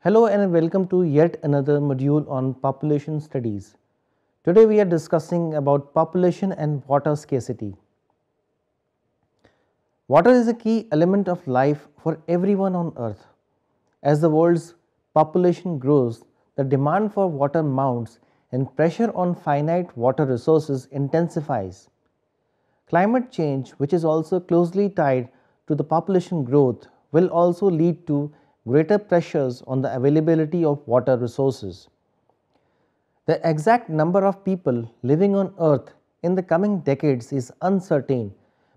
Hello and welcome to yet another module on population studies. Today we are discussing about population and water scarcity. Water is a key element of life for everyone on earth. As the world's population grows, the demand for water mounts and pressure on finite water resources intensifies. Climate change, which is also closely tied to the population growth, will also lead to greater pressures on the availability of water resources. The exact number of people living on Earth in the coming decades is uncertain,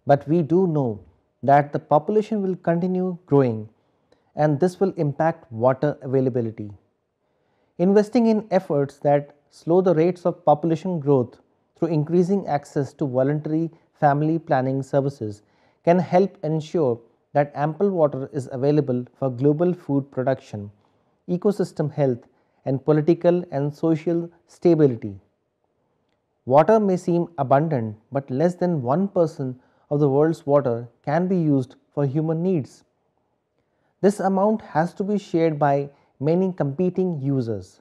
but we do know that the population will continue growing and this will impact water availability. Investing in efforts that slow the rates of population growth through increasing access to voluntary family planning services can help ensure that ample water is available for global food production, ecosystem health, and political and social stability. Water may seem abundant, but less than 1% of the world's water can be used for human needs. This amount has to be shared by many competing users.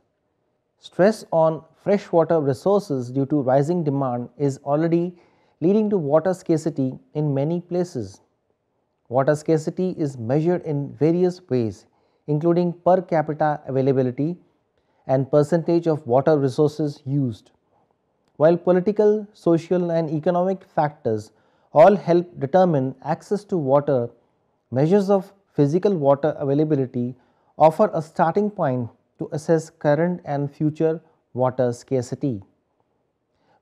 Stress on freshwater resources due to rising demand is already leading to water scarcity in many places. Water scarcity is measured in various ways, including per capita availability and percentage of water resources used. While political, social, and economic factors all help determine access to water, measures of physical water availability offer a starting point to assess current and future water scarcity.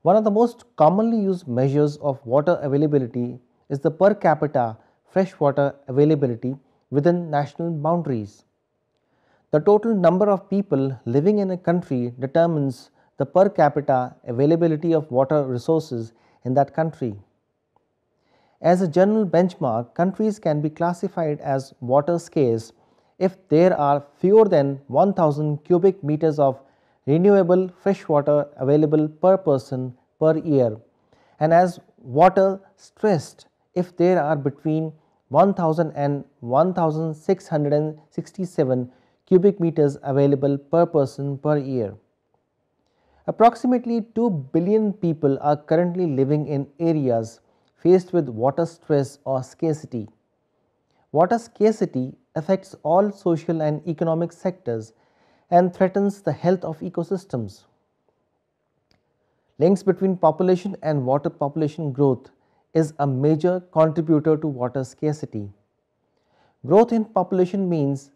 One of the most commonly used measures of water availability is the per capita freshwater availability within national boundaries. The total number of people living in a country determines the per capita availability of water resources in that country. As a general benchmark, countries can be classified as water scarce if there are fewer than 1000 cubic meters of renewable freshwater available per person per year, and as water stressed if there are between 1000 and 1667 cubic meters available per person per year. Approximately 2 billion people are currently living in areas faced with water stress or scarcity. Water scarcity affects all social and economic sectors and threatens the health of ecosystems. Links between population and water population growth is a major contributor to water scarcity. Growth in population means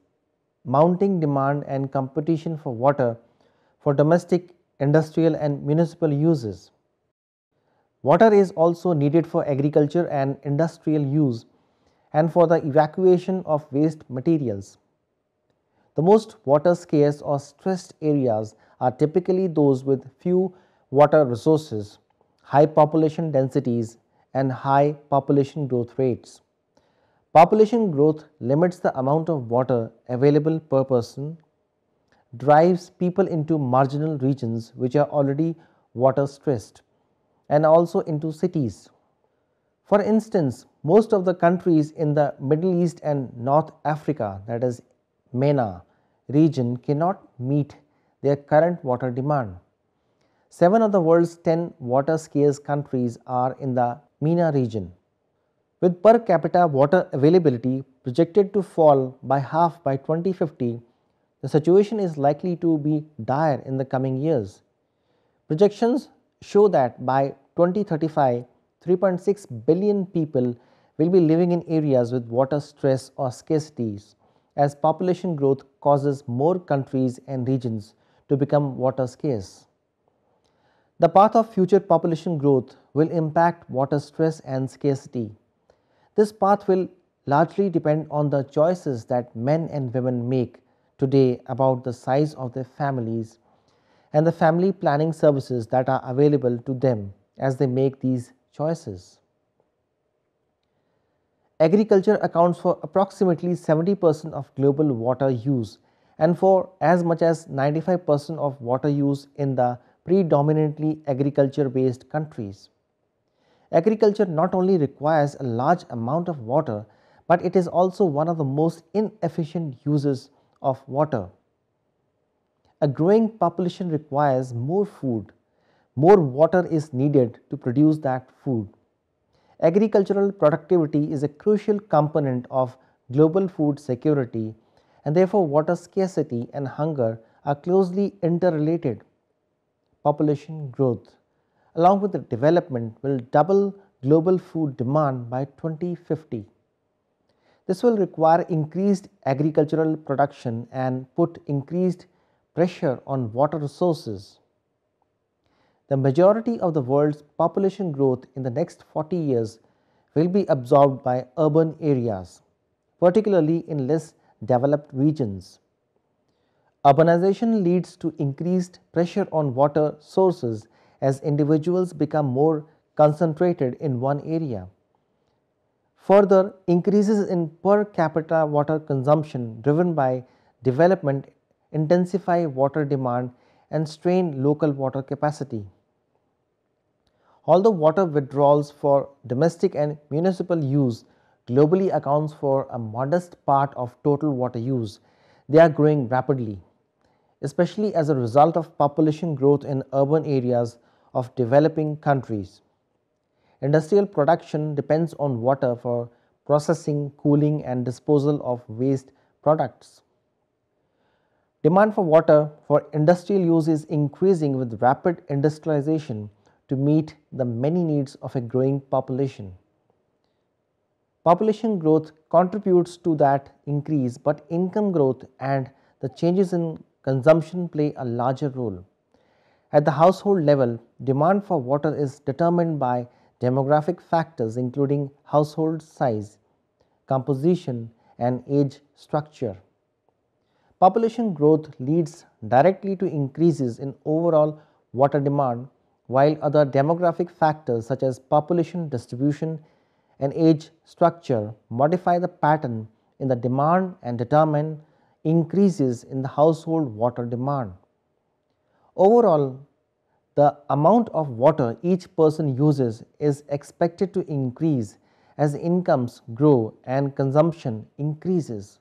mounting demand and competition for water for domestic, industrial, and municipal uses. Water is also needed for agriculture and industrial use and for the evacuation of waste materials. The most water scarce or stressed areas are typically those with few water resources, high population densities, and high population growth rates. Population growth limits the amount of water available per person, drives people into marginal regions which are already water stressed, and also into cities. For instance, most of the countries in the Middle East and North Africa, that is MENA region, cannot meet their current water demand. 7 of the world's 10 water scarce countries are in the MENA region. With per capita water availability projected to fall by half by 2050, the situation is likely to be dire in the coming years. Projections show that by 2035, 3.6 billion people will be living in areas with water stress or scarcities as population growth causes more countries and regions to become water scarce. The path of future population growth will impact water stress and scarcity. This path will largely depend on the choices that men and women make today about the size of their families and the family planning services that are available to them as they make these choices. Agriculture accounts for approximately 70% of global water use and for as much as 95% of water use in the predominantly agriculture based countries. Agriculture not only requires a large amount of water, but it is also one of the most inefficient uses of water. A growing population requires more food. More water is needed to produce that food. Agricultural productivity is a crucial component of global food security, and therefore water scarcity and hunger are closely interrelated. Population growth, along with the development, will double global food demand by 2050. This will require increased agricultural production and put increased pressure on water resources. The majority of the world's population growth in the next 40 years will be absorbed by urban areas, particularly in less developed regions. Urbanization leads to increased pressure on water sources as individuals become more concentrated in one area. Further, increases in per capita water consumption driven by development intensify water demand and strain local water capacity. Although water withdrawals for domestic and municipal use globally accounts for a modest part of total water use, they are growing rapidly, especially as a result of population growth in urban areas of developing countries. Industrial production depends on water for processing, cooling, and disposal of waste products. Demand for water for industrial use is increasing with rapid industrialization to meet the many needs of a growing population. Population growth contributes to that increase, but income growth and the changes in consumption play a larger role. At the household level, demand for water is determined by demographic factors including household size, composition, and age structure. Population growth leads directly to increases in overall water demand, while other demographic factors such as population distribution and age structure modify the pattern in the demand and determine increases in the household water demand. Overall, the amount of water each person uses is expected to increase as incomes grow and consumption increases.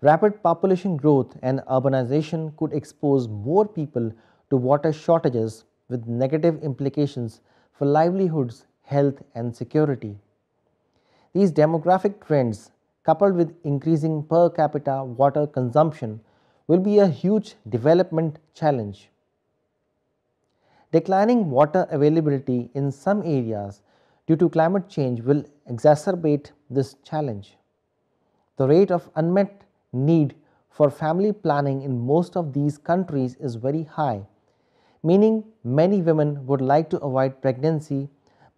Rapid population growth and urbanization could expose more people to water shortages with negative implications for livelihoods, health, and security. These demographic trends, coupled with increasing per capita water consumption, will be a huge development challenge. Declining water availability in some areas due to climate change will exacerbate this challenge. The rate of unmet need for family planning in most of these countries is very high, meaning many women would like to avoid pregnancy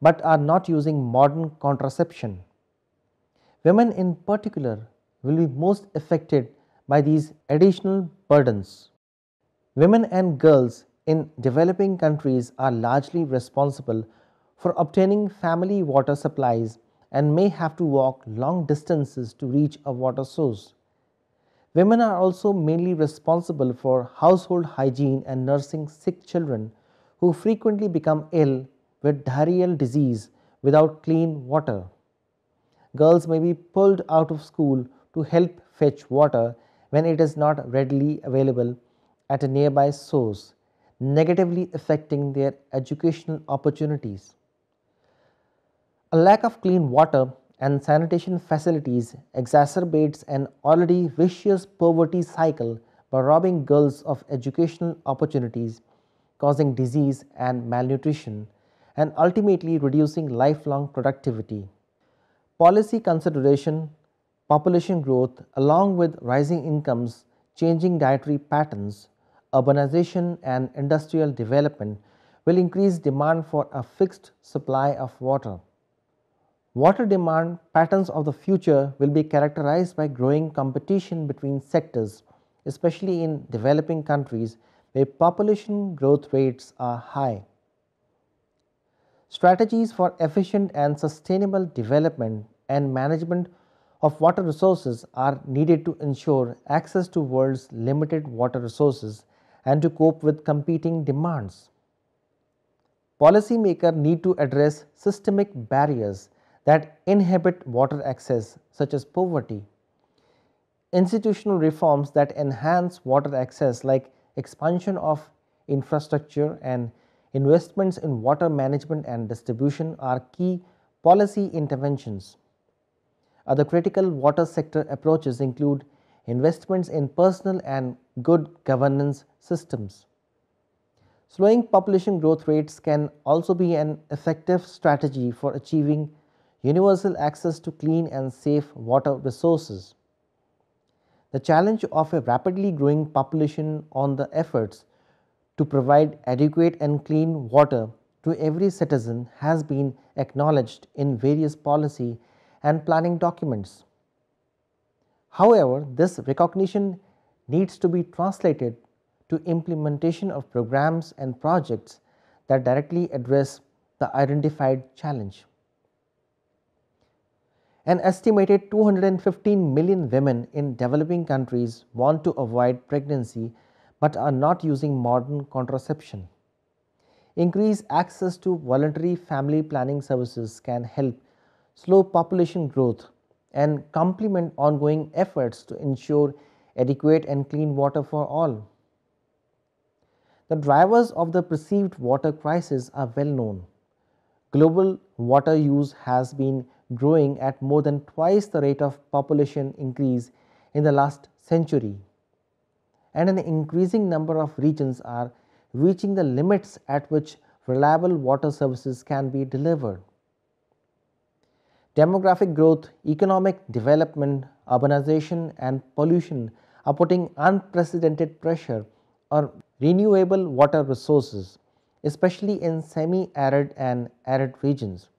but are not using modern contraception. Women in particular will be most affected by these additional burdens. Women and girls in developing countries are largely responsible for obtaining family water supplies and may have to walk long distances to reach a water source. Women are also mainly responsible for household hygiene and nursing sick children who frequently become ill with diarrheal disease without clean water. Girls may be pulled out of school to help fetch water when it is not readily available at a nearby source, negatively affecting their educational opportunities. A lack of clean water and sanitation facilities exacerbates an already vicious poverty cycle by robbing girls of educational opportunities, causing disease and malnutrition, and ultimately reducing lifelong productivity. Policy consideration, population growth, along with rising incomes, changing dietary patterns, urbanization, and industrial development will increase demand for a fixed supply of water. Water demand patterns of the future will be characterized by growing competition between sectors, especially in developing countries where population growth rates are high. Strategies for efficient and sustainable development and management of water resources are needed to ensure access to world's limited water resources and to cope with competing demands. Policymakers need to address systemic barriers that inhibit water access, such as poverty. Institutional reforms that enhance water access, like expansion of infrastructure, and investments in water management and distribution are key policy interventions. Other critical water sector approaches include investments in personal and good governance systems. Slowing population growth rates can also be an effective strategy for achieving universal access to clean and safe water resources. The challenge of a rapidly growing population on the efforts to provide adequate and clean water to every citizen has been acknowledged in various policy and planning documents. However, this recognition needs to be translated to implementation of programs and projects that directly address the identified challenge. An estimated 215 million women in developing countries want to avoid pregnancy but are not using modern contraception. Increased access to voluntary family planning services can help slow population growth and complement ongoing efforts to ensure adequate and clean water for all. The drivers of the perceived water crisis are well known. Global water use has been growing at more than twice the rate of population increase in the last century, and an increasing number of regions are reaching the limits at which reliable water services can be delivered. Demographic growth, economic development, urbanization, and pollution are putting unprecedented pressure on renewable water resources, especially in semi-arid and arid regions.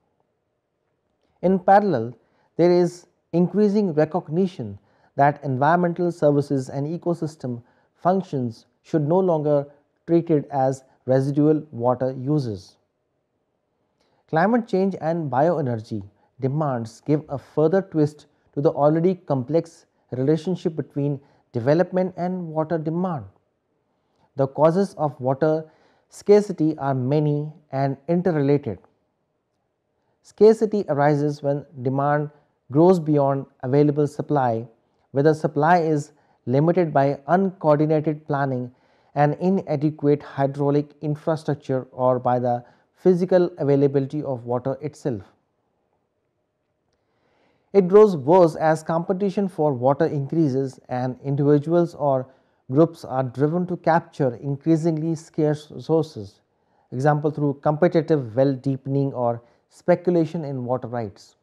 In parallel, there is increasing recognition that environmental services and ecosystem functions should no longer be treated as residual water uses. Climate change and bioenergy demands give a further twist to the already complex relationship between development and water demand. The causes of water scarcity are many and interrelated. Scarcity arises when demand grows beyond available supply, whether supply is limited by uncoordinated planning and inadequate hydraulic infrastructure or by the physical availability of water itself. It grows worse as competition for water increases and individuals or groups are driven to capture increasingly scarce resources, example through competitive well deepening or speculation in water rights.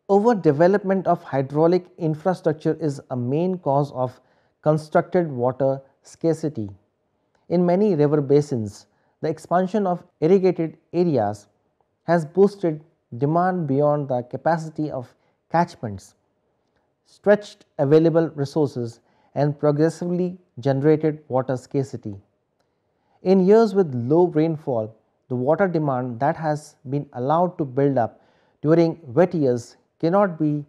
Overdevelopment of hydraulic infrastructure is a main cause of constructed water scarcity. In many river basins, the expansion of irrigated areas has boosted demand beyond the capacity of catchments, stretched available resources, and progressively generated water scarcity. In years with low rainfall, the water demand that has been allowed to build up during wet years cannot be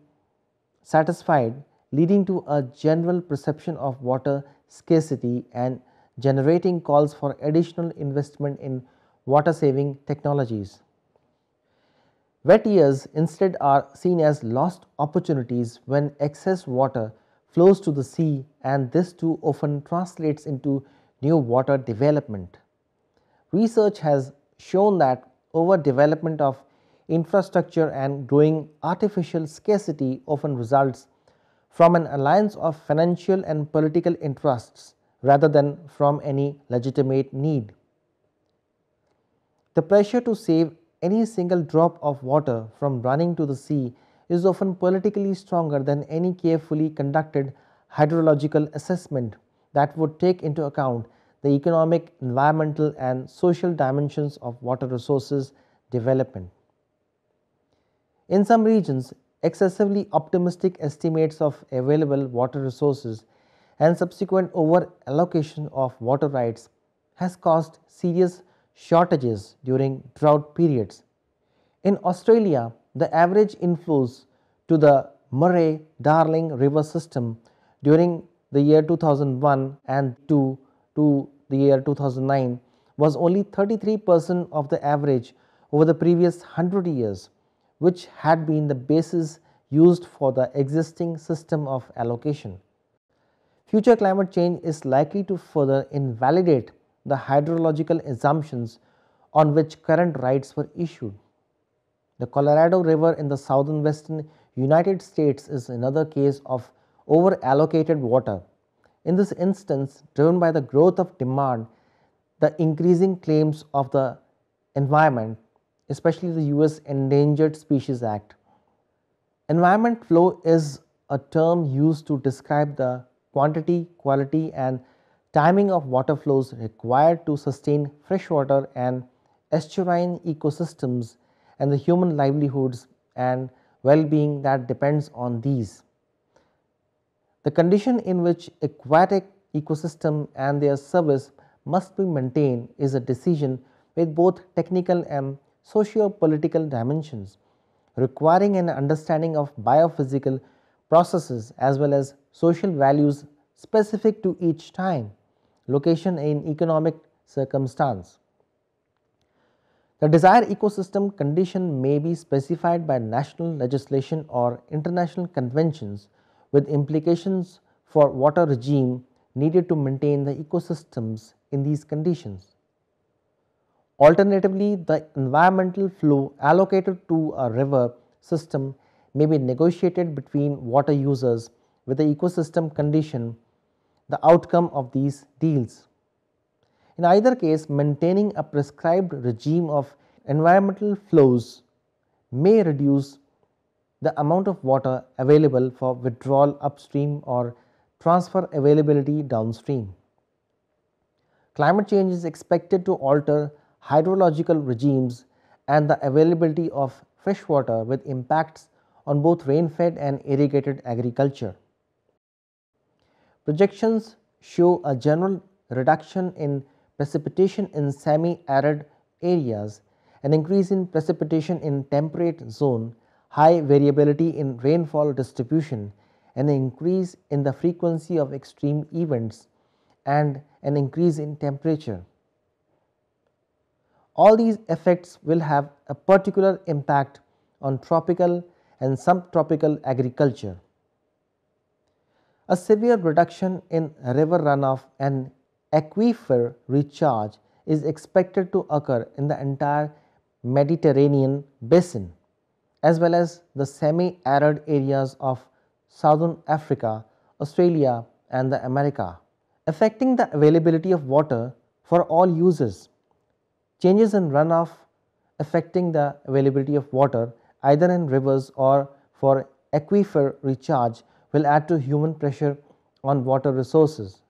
satisfied, leading to a general perception of water scarcity and generating calls for additional investment in water saving technologies. Wet years instead are seen as lost opportunities when excess water flows to the sea, and this too often translates into new water development. Research has shown that overdevelopment of infrastructure and growing artificial scarcity often results from an alliance of financial and political interests rather than from any legitimate need. The pressure to save any single drop of water from running to the sea is often politically stronger than any carefully conducted hydrological assessment that would take into account the economic, environmental, and social dimensions of water resources development. In some regions, excessively optimistic estimates of available water resources and subsequent over allocation of water rights has caused serious shortages during drought periods. In Australia, the average inflows to the Murray-Darling River system during the year 2001 and to the year 2009 was only 33% of the average over the previous 100 years, which had been the basis used for the existing system of allocation. Future climate change is likely to further invalidate the hydrological assumptions on which current rights were issued. The Colorado River in the southwestern United States is another case of over-allocated water. In this instance, driven by the growth of demand, the increasing claims of the environment, especially the US Endangered Species Act. Environment flow is a term used to describe the quantity, quality, and timing of water flows required to sustain freshwater and estuarine ecosystems and the human livelihoods and well-being that depends on these. The condition in which aquatic ecosystem and their service must be maintained is a decision with both technical and socio-political dimensions, requiring an understanding of biophysical processes as well as social values specific to each time, location, and economic circumstance. The desired ecosystem condition may be specified by national legislation or international conventions with implications for water regime needed to maintain the ecosystems in these conditions. Alternatively, the environmental flow allocated to a river system may be negotiated between water users with the ecosystem condition, the outcome of these deals. In either case, maintaining a prescribed regime of environmental flows may reduce the amount of water available for withdrawal upstream or transfer availability downstream. Climate change is expected to alter hydrological regimes and the availability of fresh water with impacts on both rain-fed and irrigated agriculture. Projections show a general reduction in precipitation in semi-arid areas, an increase in precipitation in temperate zone, high variability in rainfall distribution, an increase in the frequency of extreme events, and an increase in temperature. All these effects will have a particular impact on tropical and subtropical agriculture. A severe reduction in river runoff and aquifer recharge is expected to occur in the entire Mediterranean basin, as well as the semi-arid areas of Southern Africa, Australia, and the America, affecting the availability of water for all users. Changes in runoff affecting the availability of water either in rivers or for aquifer recharge will add to human pressure on water resources.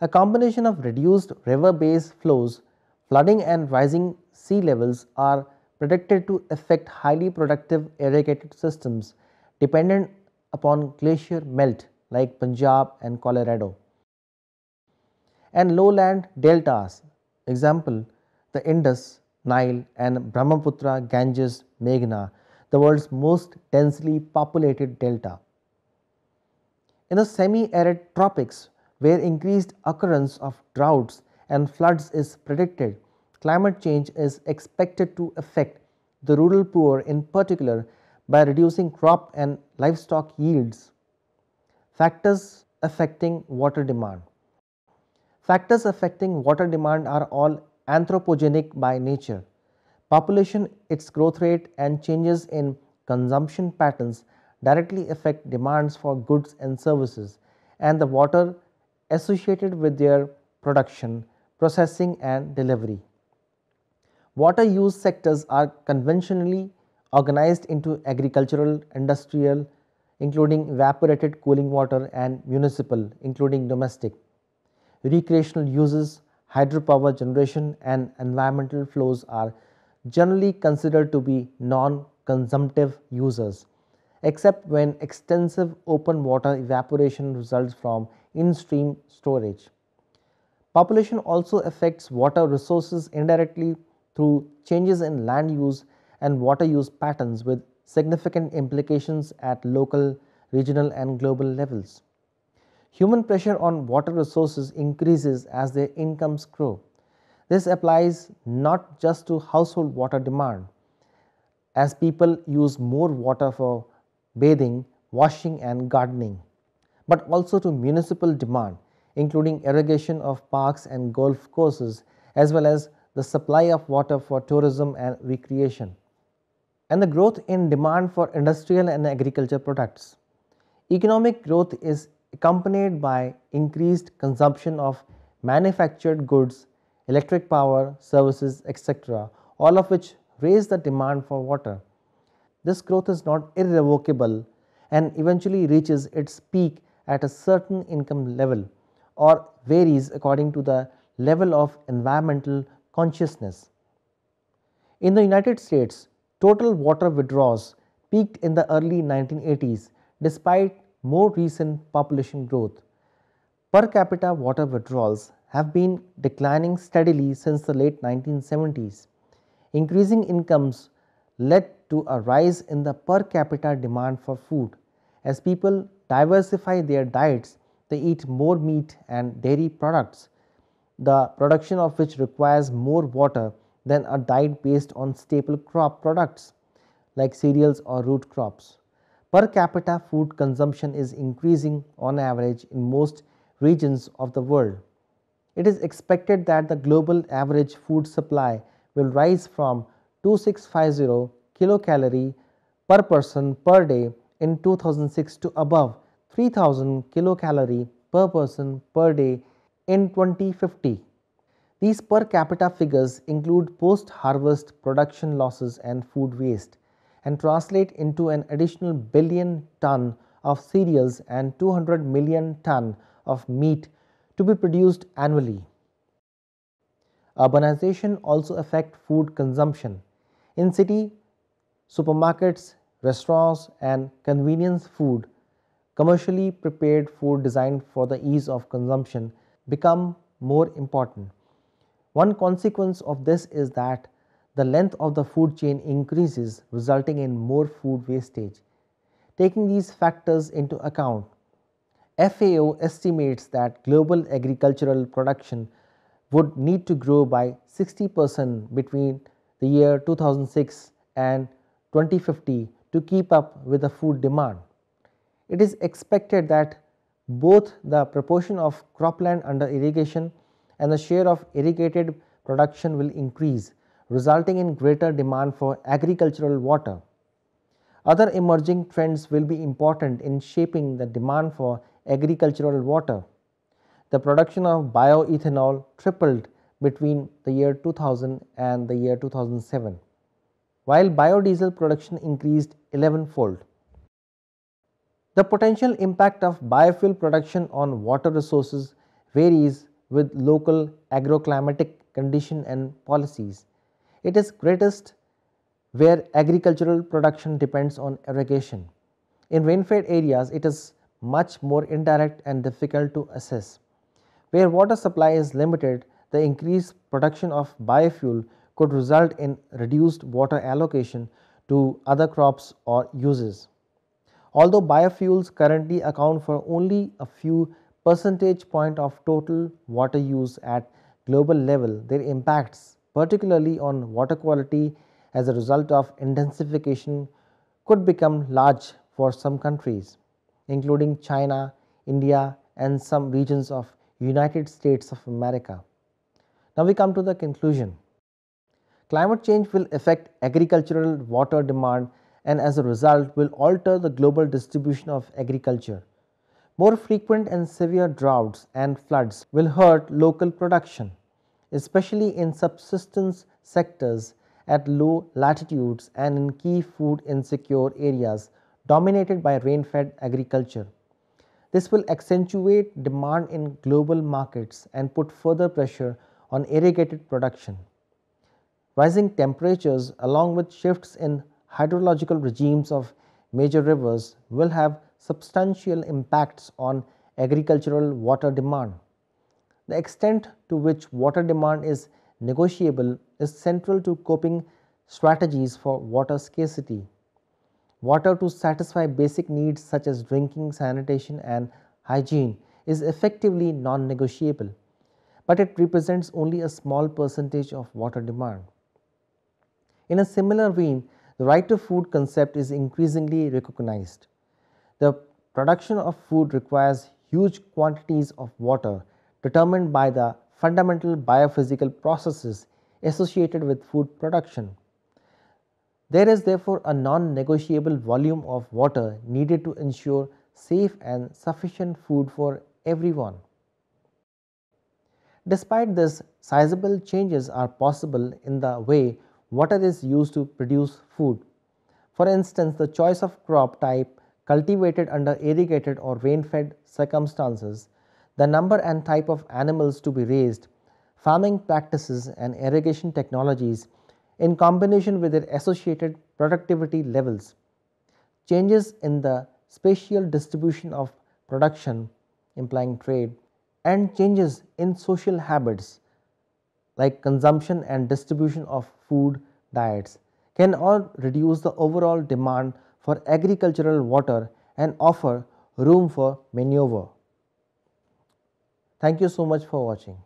A combination of reduced river-based flows, flooding, and rising sea levels are predicted to affect highly productive irrigated systems dependent upon glacier melt like Punjab and Colorado, and lowland deltas, example the Indus, Nile, and Brahmaputra Ganges Meghna, the world's most densely populated delta. In the semi-arid tropics, where increased occurrence of droughts and floods is predicted, climate change is expected to affect the rural poor in particular by reducing crop and livestock yields. Factors affecting water demand. Factors affecting water demand are all anthropogenic by nature. Population, its growth rate, and changes in consumption patterns directly affect demands for goods and services and the water associated with their production, processing, and delivery. Water use sectors are conventionally organized into agricultural, industrial, including evaporated cooling water, and municipal, including domestic. Recreational uses, hydropower generation, and environmental flows are generally considered to be non-consumptive users, except when extensive open water evaporation results from in-stream storage. Population also affects water resources indirectly through changes in land use and water use patterns with significant implications at local, regional, and global levels. Human pressure on water resources increases as their incomes grow. This applies not just to household water demand, as people use more water for bathing, washing, and gardening, but also to municipal demand, including irrigation of parks and golf courses, as well as the supply of water for tourism and recreation, and the growth in demand for industrial and agriculture products. Economic growth is accompanied by increased consumption of manufactured goods, electric power, services, etc., all of which raise the demand for water. This growth is not irrevocable and eventually reaches its peak at a certain income level or varies according to the level of environmental consciousness. In the United States, total water withdrawals peaked in the early 1980s despite more recent population growth. Per capita water withdrawals have been declining steadily since the late 1970s. Increasing incomes led to a rise in the per capita demand for food. As people diversify their diets, they eat more meat and dairy products, the production of which requires more water than a diet based on staple crop products like cereals or root crops. Per capita food consumption is increasing on average in most regions of the world. It is expected that the global average food supply will rise from 2650 kilocalorie per person per day in 2006 to above 3000 kilocalorie per person per day in 2050. These per capita figures include post-harvest production losses and food waste and translate into an additional billion ton of cereals and 200 million ton of meat to be produced annually. Urbanization also affects food consumption. In city supermarkets, restaurants and convenience food, commercially prepared food designed for the ease of consumption become more important. One consequence of this is that the length of the food chain increases, resulting in more food wastage. Taking these factors into account, FAO estimates that global agricultural production would need to grow by 60% between the year 2006 and 2050 to keep up with the food demand. It is expected that both the proportion of cropland under irrigation and the share of irrigated production will increase, resulting in greater demand for agricultural water. Other emerging trends will be important in shaping the demand for agricultural water. The production of bioethanol tripled between the year 2000 and the year 2007, while biodiesel production increased 11-fold. The potential impact of biofuel production on water resources varies with local agroclimatic condition and policies. It is greatest where agricultural production depends on irrigation. In rain-fed areas, it is much more indirect and difficult to assess. Where water supply is limited, the increased production of biofuel could result in reduced water allocation to other crops or uses. Although biofuels currently account for only a few percentage point of total water use at global level, their impacts, particularly on water quality as a result of intensification, could become large for some countries, including China, India and some regions of United States of America. Now we come to the conclusion. Climate change will affect agricultural water demand and as a result will alter the global distribution of agriculture. More frequent and severe droughts and floods will hurt local production, especially in subsistence sectors at low latitudes and in key food insecure areas dominated by rain-fed agriculture. This will accentuate demand in global markets and put further pressure on irrigated production. Rising temperatures along with shifts in hydrological regimes of major rivers will have substantial impacts on agricultural water demand. The extent to which water demand is negotiable is central to coping strategies for water scarcity. Water to satisfy basic needs such as drinking, sanitation and hygiene is effectively non-negotiable, but it represents only a small percentage of water demand. In a similar vein, the right to food concept is increasingly recognized. The production of food requires huge quantities of water determined by the fundamental biophysical processes associated with food production. There is therefore a non-negotiable volume of water needed to ensure safe and sufficient food for everyone. Despite this, sizable changes are possible in the way water is used to produce food. For instance, the choice of crop type cultivated under irrigated or rain-fed circumstances, the number and type of animals to be raised, farming practices and irrigation technologies in combination with their associated productivity levels, changes in the spatial distribution of production, implying trade, and changes in social habits like consumption and distribution of food diets can all reduce the overall demand for agricultural water and offer room for maneuver. Thank you so much for watching.